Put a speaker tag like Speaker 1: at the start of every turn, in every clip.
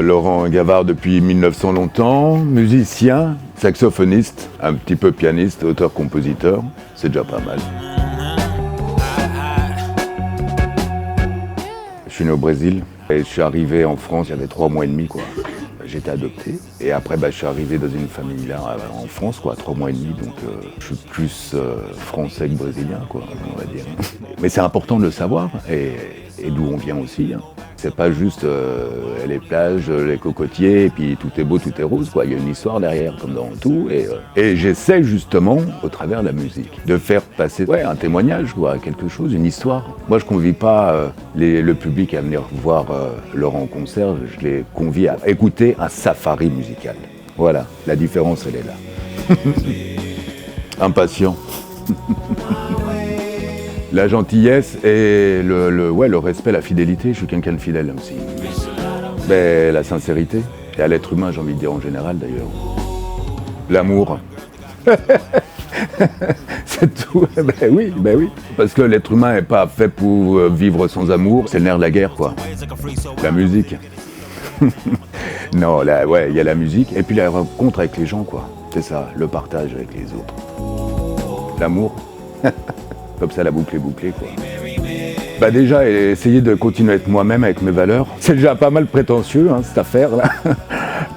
Speaker 1: Laurent Gavard depuis 1900 longtemps, musicien, saxophoniste, un petit peu pianiste, auteur-compositeur, c'est déjà pas mal. Je suis né au Brésil et je suis arrivé en France il y avait 3 mois et demi quoi. J'étais adopté et après je suis arrivé dans une famille là en France quoi, 3 mois et demi donc je suis plus français que brésilien quoi, on va dire. Mais c'est important de le savoir et d'où on vient aussi. Hein. C'est pas juste les plages, les cocotiers et puis tout est beau, tout est rose quoi. Il y a une histoire derrière comme dans tout et j'essaie justement au travers de la musique de faire passer un témoignage quoi, quelque chose, une histoire. Moi je convie pas le public à venir voir Laurent en concert, je les convie à écouter un safari musical. Voilà, la différence elle est là. Impatient. La gentillesse et le respect, la fidélité, je suis quelqu'un de fidèle aussi. Ben, la sincérité, et à l'être humain j'ai envie de dire en général d'ailleurs. L'amour. C'est tout, ben oui, parce que l'être humain n'est pas fait pour vivre sans amour, c'est le nerf de la guerre quoi. La musique. Non, il y a la musique et puis la rencontre avec les gens quoi, c'est ça, le partage avec les autres. L'amour. Comme ça la boucle est bouclée quoi. Bah déjà essayer de continuer à être moi-même avec mes valeurs. C'est déjà pas mal prétentieux hein, cette affaire là.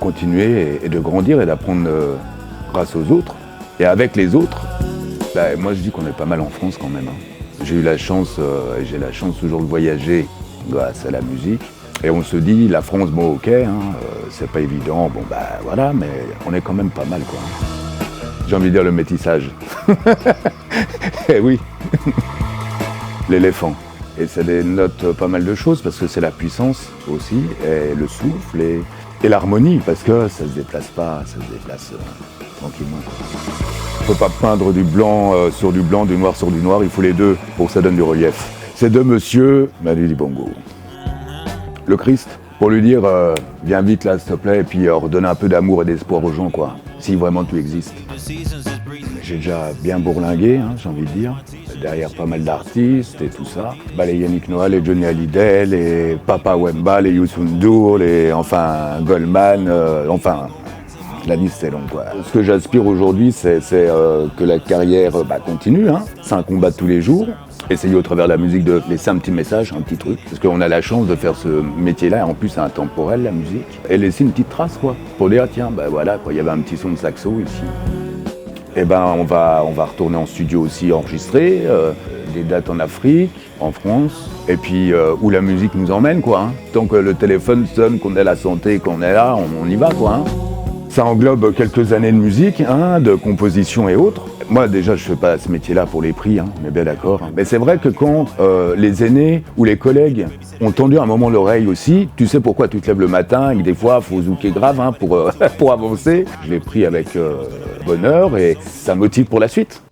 Speaker 1: Continuer et de grandir et d'apprendre grâce aux autres et avec les autres. Bah, moi je dis qu'on est pas mal en France quand même. Hein. J'ai eu la chance et j'ai la chance toujours de voyager grâce à la musique. Et on se dit la France bon ok, hein, c'est pas évident, bon bah voilà, mais on est quand même pas mal quoi. J'ai envie de dire le métissage. Eh oui. L'éléphant. Et ça dénote pas mal de choses parce que c'est la puissance aussi, et le souffle et l'harmonie, parce que ça se déplace pas, ça se déplace tranquillement. Il ne faut pas peindre du blanc sur du blanc, du noir sur du noir, il faut les deux pour que ça donne du relief. C'est de monsieur Manu Dibango. Le Christ, pour lui dire viens vite là s'il te plaît, et puis redonner un peu d'amour et d'espoir aux gens quoi, si vraiment tu existes. J'ai déjà bien bourlingué, hein, j'ai envie de dire, derrière pas mal d'artistes et tout ça. Bah, les Yannick Noah, les Johnny Hallyday, les Papa Wemba, les Youssou N'Dour, enfin Goldman, la liste est longue quoi. Ce que j'aspire aujourd'hui, c'est que la carrière continue, hein. C'est un combat de tous les jours. Essayer au travers de la musique de laisser un petit message, un petit truc. Parce qu'on a la chance de faire ce métier-là, en plus c'est intemporel la musique. Et laisser une petite trace quoi, pour dire tiens, voilà quoi, il y avait un petit son de saxo ici. Et on va retourner en studio aussi enregistrer, des dates en Afrique, en France, et puis où la musique nous emmène quoi. Hein. Tant que le téléphone sonne, qu'on ait la santé, qu'on est là, on y va quoi. Hein. Ça englobe quelques années de musique, hein, de composition et autres. Moi déjà je fais pas ce métier-là pour les prix, hein, on est bien d'accord. Hein. Mais c'est vrai que quand les aînés ou les collègues ont tendu un moment l'oreille aussi, tu sais pourquoi tu te lèves le matin et que des fois faut zouker grave hein, pour avancer. Je l'ai pris avec bonheur et ça me motive pour la suite.